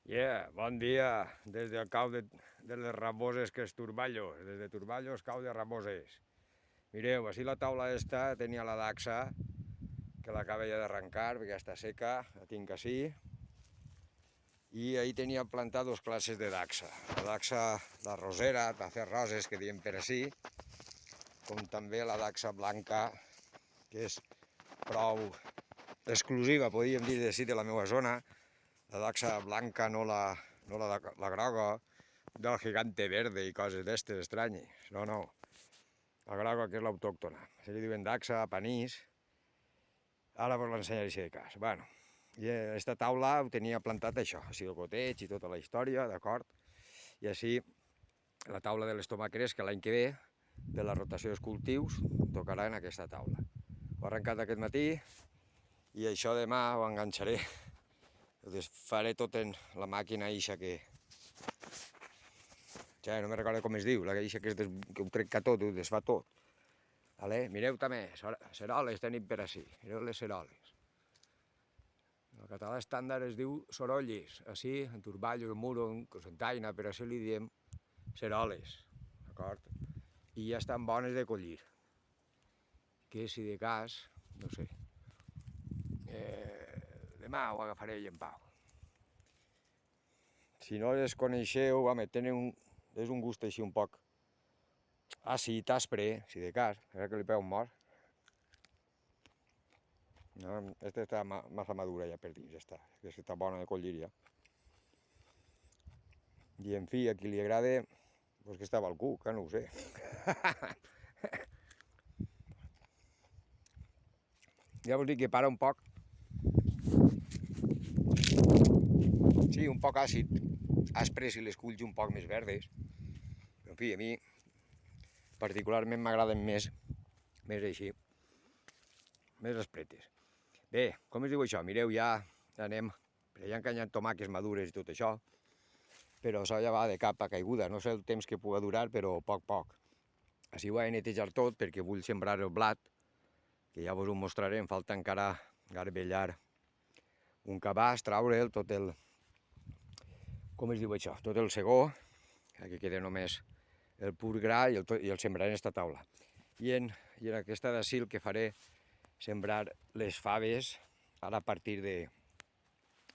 Bon dia, des del cau de les Raboses, que és Turballos, des de Turballos, cau de Raboses. Mireu, així la taula esta tenia la daxa, que l'acaba ja d'arrencar, perquè ja està seca, la tinc així, i ahí tenia plantat dos classes de daxa. La daxa, la rosera, de fer roses, que diem per així, com també la daxa blanca, que és prou exclusiva, podríem dir, de la meva zona. La daxa blanca, no la groga, del gigante verde i coses d'estes estranyes. No. La groga, que és l'autòctona. Se li diuen daxa, panís. Ara vos l'ensenyaré així de cas. Bueno, i aquesta taula ho tenia plantat això, així el goteig i tota la història, d'acord? I així la taula de les tomàqueres, que l'any que ve, de la rotació dels cultius, tocarà en aquesta taula. Ho he arrencat aquest matí i això demà ho enganxaré. Ho desfaré tot en la màquina ixa que... Ja no me recordo com es diu, la ixa que ho trenca tot, ho desfà tot. Vale? Mireu també, ceroles tenim per així, mireu les ceroles. En català estàndard es diu sorolles, així, en Turballos, en Muro, en Cosentaina, per això li diem ceroles, d'acord? I ja estan bones de collir. Que si de cas, no sé, demà ho agafaré i en pau. Si no les coneixeu, home, és un gust així un poc àcid, aspre, si de cas, a que li pega un mort. No, aquesta està massa madura ja per dins, ja està, aquesta està bona de collir ja. I en fi, a qui li agrada, doncs que estava al cuc, no ho sé. Ja vos dic que para un poc. Sí, un poc àcid, aspre si les culls un poc més verdes. En fi, a mi particularment m'agraden més així, més aspretes. Bé, com es diu això? Mireu, ja anem, ja han canyat tomàquets madures i tot això, però això ja va de capa caiguda, no sé el temps que pugui durar, però poc. Així ho he de netejar tot perquè vull sembrar el blat, que ja vos ho mostraré, em falta encara garbellar un cabàs, traure'l tot el... Com es diu això? Tot el segó, que queda només el pur gra i el sembraré en aquesta taula. I en aquesta d'ací el que faré sembrar les faves, ara a partir de...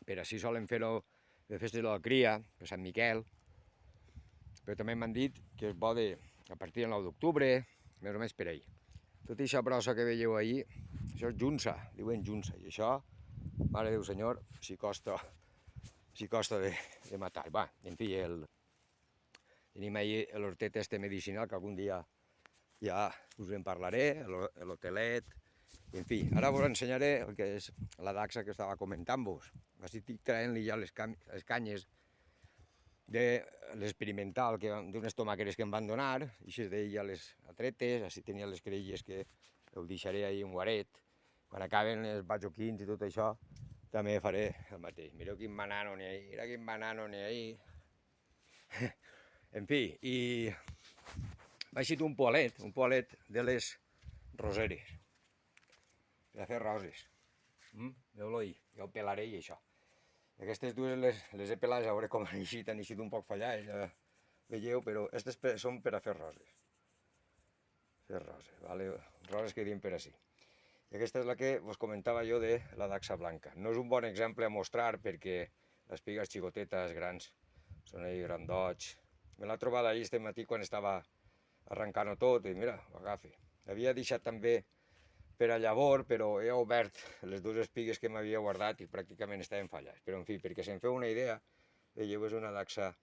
Per així solen fer-ho de festes de la cria, per Sant Miquel, però també m'han dit que és bo a partir del 9 d'octubre, més o menys per ahir. Tot això brossa que veieu ahir, això és junça, diuen junça, i això, mare Déu senyor, si costa de matar. Va, en fi, tenim ahir l'hortet este medicinal, que algun dia ja us en parlaré, l'hotelet, en fi, ara vos ensenyaré el que és la daxa que estava comentant-vos. Així estic traient-li ja les canyes de l'experimental, d'unes tomàqueres que em van donar, i així d'ell ja les atretes, així tenia les crelles que el deixaré ahir un guaret. Quan acaben els bajoquins i tot això, també faré el mateix. Mireu quin banano n'hi ha ahí, mira quin banano n'hi ha ahí. En fi, i m'ha eixit un poalet de les roseres, per a fer roses. Veu-lo ahí, ja ho pelaré i això. Aquestes dues les he pelat, a veure com han eixit un poc fallades, ja veieu, però aquestes són per a fer roses. Fer roses, vale? Roses que diem per així. I aquesta és la que vos comentava jo de la daxa blanca. No és un bon exemple a mostrar perquè les pigues xicotetes grans són ahí grandots. Me l'ha trobat ahir este matí quan estava arrencant-ho tot i mira, ho agafi. Havia deixat també per a llavor, però he obert les dues espigues que m'havia guardat i pràcticament estaven fallades. Però en fi, perquè se'n feu una idea, veieu, és una daxa...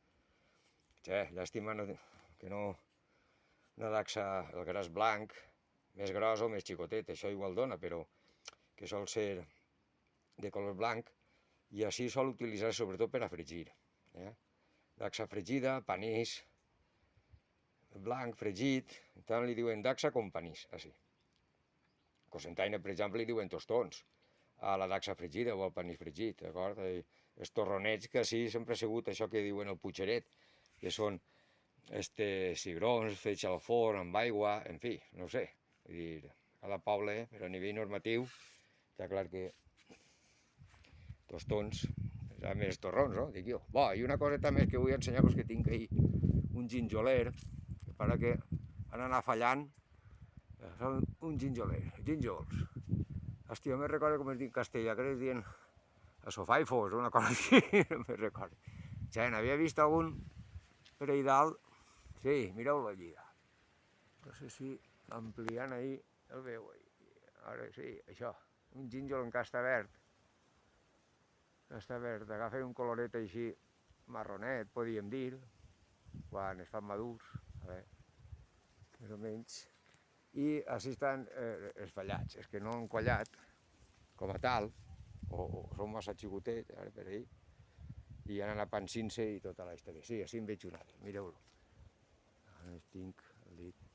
Llàstima que no... Una daxa, el gras blanc, més gros o més xicotet, això igual dona, però que sol ser de color blanc, i així sol utilitzar sobretot per a fregir. Daxa fregida, panís, blanc, fregit, tant li diuen daxa com panís, així. Cosentaina, per exemple, li diuen tostons a la daxa fregida o al panís fregit, d'acord? Els torronets, que així sempre ha sigut això que diuen el putxeret, que són cigrons fets al forn amb aigua, en fi, no sé. Vull dir, a cada poble, però a nivell normatiu, està clar que tostons, Serà més torrons, no? Dic jo. Bo, i una coseta més que vull ensenyar-vos que tinc ahí un ginjoler, que para que han anat fallant, són un ginjoler, gínjols. Hòstia, no me recordo com es diu en castellà, que es diuen asofaifos o una cosa així, no me recordo. Ja n'havia vist algun per ahí dalt, sí, mireu-lo allí. No sé si ampliant ahí, el veu ahí. Ara sí, això, un gínjol en casta verd. Casta verd, agafa un coloret així marronet, podríem dir, quan es fan madurs, a veure, més o menys. I així estan esfallats, és que no han quallat com a tal, o són massa xicotets, ara per ahí, i han anat pansint-se i tota la història. Sí, així en veig un altre, mireu-lo. Ara tinc el dit.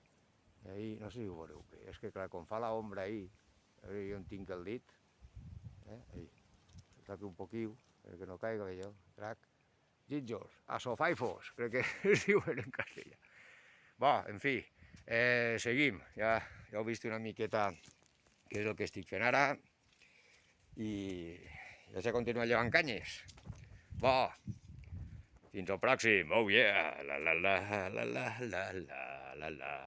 Ahí, no sé si ho veureu bé, és que clar, com fa l'ombra ahí, a veure on tinc el dit, ahí, tapi un poquiu, perquè no caiga allò, trac. Gínjols, asofaifos, crec que es diuen en castellà. Bo, en fi, seguim, ja heu vist una miqueta què és el que estic fent ara, i ja s'ha continuat llevant canyes. Bo, fins al pròxim, oh yeah, la la la la la la la la la.